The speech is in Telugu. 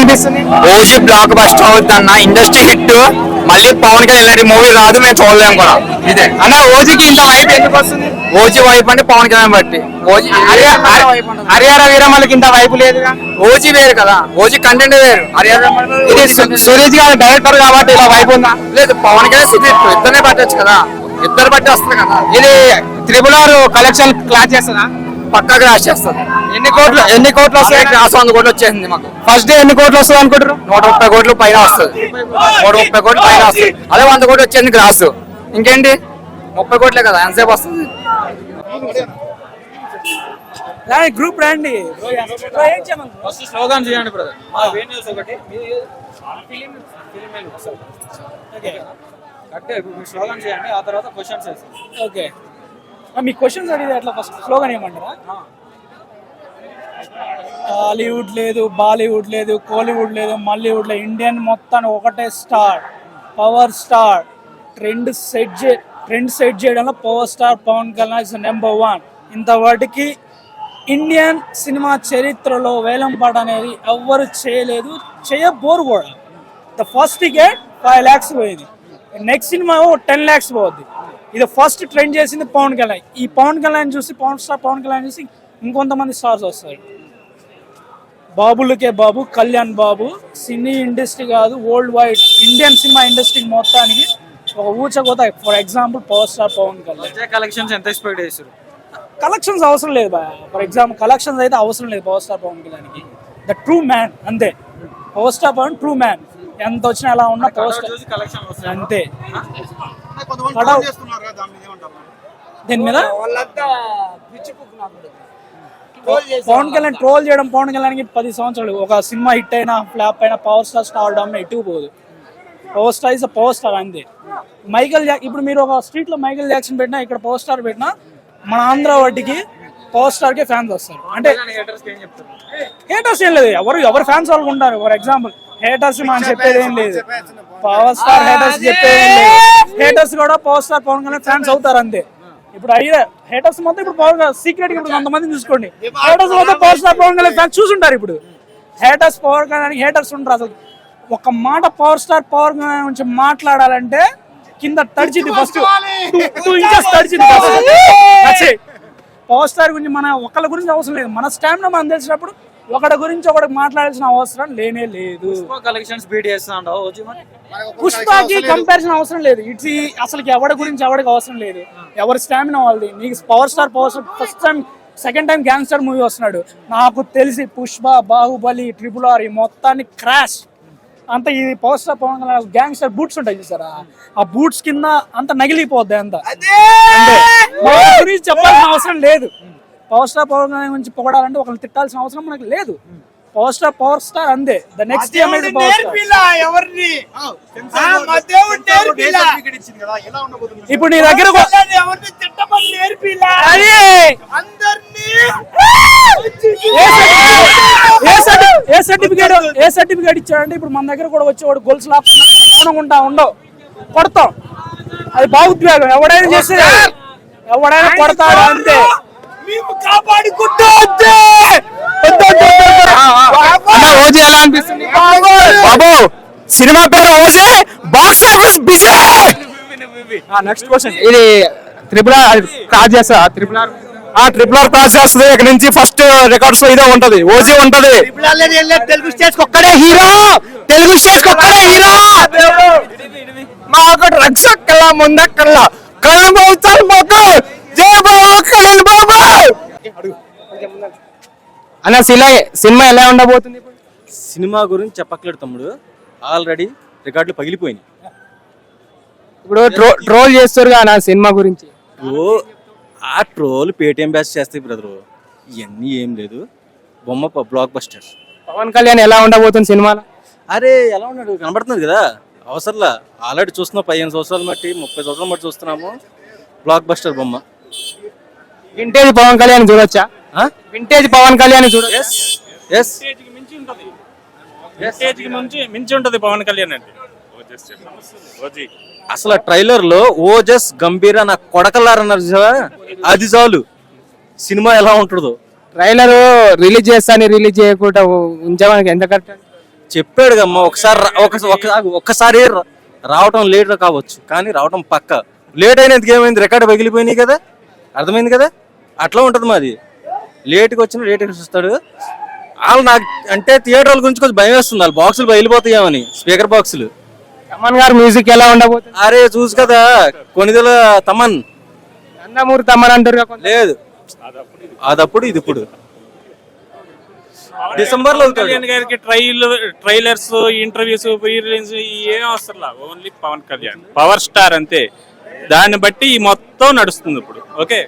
అనిపిస్తుంది? ఓజీ బ్లాక్ బస్టర్ అవుతుందన్న, ఇండస్ట్రీ హిట్. మళ్ళీ పవన్ కళ్యాణ్ ఇలాంటి మూవీ రాదు, మేము చూడలేము కూడా. ఇదే అన్న ఓజీకి ఇంత వైపు ఎందుకు వస్తుంది? ఓజీ వైపు అంటే పవన్ కళ్యాణ్ బట్టి. ఓజీ హరిహర వీరమలకి ఇంత వైపు లేదుగా. ఓజీ వేరు కదా, ఓజీ కంటెంట్ వేరు. ఇది సురేష్ గారు డైరెక్టర్ కాబట్టి ఇలా వైపు ఉందా? లేదు, పవన్ కళ్యాణ్ సుధీర్ ఇద్దరినే పట్టొచ్చు కదా, ఇద్దరు బట్టి వస్తుంది కదా. ఇది RRR కలెక్షన్ క్లాస్ చేస్తుందా? పక్కా క్రాష్ చేస్తుంది. ఎన్ని కోట్లు వస్తాయి? క్రాస్ 100 కోట్లు వచ్చేసింది మాకు. ఫస్ట్ డే ఎన్ని కోట్లు వస్తుంది అనుకుంటారు? 130 కోట్లు పైన వస్తుంది. 130 కోట్లు పైన వస్తుంది. అదే 100 కోట్లు వచ్చేసింది గ్రాస్. ఇంకేంటి 30 కోట్లే కదా, ఎంతసేపు వస్తుంది? గ్రూప్ రండి, స్లోగన్ చేయండి బ్రదర్. స్లోగన్ చేయండి, ఆ తర్వాత క్వశ్చన్స్ వేస్తాం. ఓకే, మీ క్వశ్చన్స్ అడిగితే ఎట్లా ఫస్ట్ స్లోగన్ ఏమంటారా? హాలీవుడ్ లేదు, బాలీవుడ్ లేదు, కోలీవుడ్ లేదు, మల్లీవుడ్ లేదు, ఇండియన్ మొత్తాన్ని ఒకటే star, power star. Trend set చేయడంలో power star Pawan Kalyan is number 1. ఇంతవాటికి ఇండియన్ సినిమా చరిత్రలో వేలంపాట అనేది ఎవ్వరు చేయలేదు, చేయబోరు కూడా. ద ఫస్ట్ టికెట్ 5 lakhs పోయింది, నెక్స్ట్ సినిమా 10 lakhs పోద్ది. ఇది ఫస్ట్ ట్రెండ్ చేసింది పవన్ కళ్యాణ్. ఈ పవన్ కళ్యాణ్ చూసి, పవన్ స్టార్ పవన్ కళ్యాణ్ చూసి ఇంకొంతమంది స్టార్స్ వస్తారు. బాబులకే బాబు, కళ్యాణ్ బాబు సినీ ఇండస్ట్రీ కాదు, worldwide Indian cinema industry మొత్తానికి ఒక ఊచకోత. For example power star Pawan Kalyan. Collections ఎంత ఎక్స్పెక్ట్ చేస్తారు? కలెక్షన్స్ అవసరం లేదు బాయ్. ఫర్ ఎగ్జాంపుల్ కలెక్షన్స్ అయితే అవసరం లేదు పవర్ స్టార్ పవన్ కళ్యాణ్కి. ద ట్రూ మ్యాన్ అంతే. Power star Pawan true man. ఎంత వచ్చినా ఎలా ఉన్నా పవర్ స్టార్ అంతే. దీని మీద పవన్ కళ్యాణ్ ట్రోల్ చేయడం, పవన్ కళ్యాణ్కి 10 సంవత్సరాలు. ఒక సినిమా హిట్ అయినా ఫ్లాప్ అయినా పవర్ స్టార్ స్టార్డమ్ ఎటు పోదు. Power star is power star అంతే. ఇప్పుడు మీరు ఒక స్ట్రీట్ లో మైకేల్ జాక్సన్ పెట్టినా, ఇక్కడ పవర్ స్టార్ పెట్టినా, మన ఆంధ్ర వాటికి పవర్ స్టార్ కే ఫ్యాన్స్ వస్తారు. అంటే హేటర్స్ ఏం లేదు, ఎవరు ఫ్యాన్స్ వాళ్ళకు ఉంటారు. ఫర్ ఎగ్జాంపుల్ హేటర్స్ మనం చెప్పేది ఏం లేదు, పవర్ స్టార్ హేటర్స్ చెప్పేది ఏం లేదు. హేటర్స్ కూడా power star Pawan Kalyan fans అవుతారు అంతే. ఇప్పుడు అయ్యే హేటర్స్ మొత్తం ఇప్పుడు పవర్ సీక్రెట్ ఇప్పుడు కొంతమంది చూసుకోండి, హేటర్స్ మొత్తం power star Pawan Kalyan fans చూసుంటారు. ఇప్పుడు హేటర్స్ పవర్ కళ్యాణ్ హేటర్స్ ఉంటారు. అసలు ఒక మాట పవర్ స్టార్ పవర్ కళ్యాణ్ గురించి మాట్లాడాలంటే కింద తడిచింది, ఫస్ట్ 2 inches తడిచింది. పవర్ స్టార్ గురించి మన ఒకళ్ళ గురించి అవసరం లేదు, మన స్టామినా మనం తెలిసినప్పుడు ఒకటి గురించి ఒకటి మాట్లాడాల్సిన అవసరం లేనే లేదు. కలెక్షన్స్ బీట్ చేస్తా పుష్పకి కంపారిజన్ అవసరం లేదు. ఇట్స్ అసలు ఎవరి గురించి ఎవరికి అవసరం లేదు, ఎవరి స్టామినా వాళ్ళది. నీకు power star first time second time gangster movie వస్తున్నాడు. నాకు తెలిసి పుష్ప, బాహుబలి, RRR ఈ మొత్తాన్ని క్రాష్ అంత. ఈ power star Pawan Kalyan gangster boots ఉంటాయి చూసారా, ఆ బూట్స్ కింద అంత నగిలిపోద్ది అంత. గురించి చెప్పాల్సిన అవసరం లేదు. పవర్ స్టార్ పవన్ కళ్యాణ్ గురించి పొగడాలంటే ఒకరిని తిట్టాల్సిన అవసరం మనకు లేదు. పవర్ స్టార్ అందే. ద నెక్స్ట్ టైం అయితే పవర్ స్టార్. ఇప్పుడు నీ దగ్గర ఏ సర్టిఫికేట్ ఇచ్చాడంటే ఇప్పుడు మన దగ్గర కూడా వచ్చేవాడు గొలుసు లాక్కుండా ఉండవు, కొడతాం. అది భావోద్వేగం, ఎవడైనా చేస్తే ఎవడైనా కొడతాడు అంతే. ఓజీ ఎలా అనిపిస్తుంది బాబు? సినిమా పేరు OG, box office busy. Next question, ఇది RRR క్రాస్ చేస్తా. RRR క్రాస్ చేస్తుంది. ఇక్కడ నుంచి ఫస్ట్ రికార్డ్స్ లో ఇదే ఉంటది, ఓజీ ఉంటది. తెలుగు స్టేట్స్ ఒక్కడే హీరో, తెలుగు స్టేట్స్ ఒక్కడే హీరో. మాకు రక్షక్కల్లా ముందక్కల్లా కళ్ళ మాకు జై బాబు. అన్న సినిమా ఎలా ఉండబోతుంది? సినిమా గురించి చెప్పట్లేదు తమ్ముడు, ఆల్రెడీ రికార్డులు పగిలిపోయినాయి. ఇప్పుడు ట్రోల్ చేస్తారు కదా సినిమా గురించి. ఆ ట్రోల్ పేటిఎం బ్యాచ్ చేస్తాయి బ్రదరు, ఇవన్నీ ఏం లేదు. బొమ్మ బ్లాక్ బస్టర్. పవన్ కళ్యాణ్ ఎలా ఉండబోతుంది సినిమాలో? అరే ఎలా ఉన్నాడు కనబడుతుంది కదా, అవసరంలా. ఆల్రెడీ చూస్తున్నాం 15 సంవత్సరాలు బట్టి 30 సంవత్సరాలు బట్టి చూస్తున్నాము. బ్లాక్ బస్టర్ బొమ్మ. వింటేజ్ పవన్ కళ్యాణ్ చూడొచ్చా? వింటేజ్ పవన్ కళ్యాణ్ చూడొచ్చు. మించి ఉంటది పవన్ కళ్యాణ్ అంటే. అసలు ట్రైలర్ లో ఓజస్ గంభీర నా కొడకలారన్నారు, అది చాలు సినిమా ఎలా ఉంటుందో. ట్రైలర్ రిలీజ్ చేస్తాను, రిలీజ్ చేయకుండా ఉంచామని ఎంత కరెక్ట్? చెప్పాడు కమ్మా ఒక్కసారి రావటం లేట్ కావచ్చు, కానీ రావటం పక్క. లేట్ అయినందుకు ఏమైంది, రికార్డు పగిలిపోయినాయి కదా, అర్థమైంది కదా. అట్లా ఉంటుంది మాది. లేట్గా వచ్చిన లేట్గా వస్తాడు. వాళ్ళు నాకు అంటే థియేటర్ల గురించి కొంచెం భయం వేస్తుంది, వాళ్ళు బాక్సులు బయలుపోతాయేమని, స్పీకర్ బాక్సులు. తమన్ గారు మ్యూజిక్ ఎలా ఉండబోతుంది? అరే చూసు కదా, కొనిదెల తమన్ నందమూరి తమన్ అంటారు. లేదు, అదప్పుడు ఇది ఇప్పుడు డిసెంబర్ లో కళ్యాణ్ గారికి ట్రైలర్స్, ఇంటర్వ్యూస్, ప్రీ రిలీజ్ ఏం అవసరం. Only Pawan Kalyan power star అంతే. దాన్ని బట్టి ఈ మొత్తం నడుస్తుంది ఇప్పుడు. ఓకే.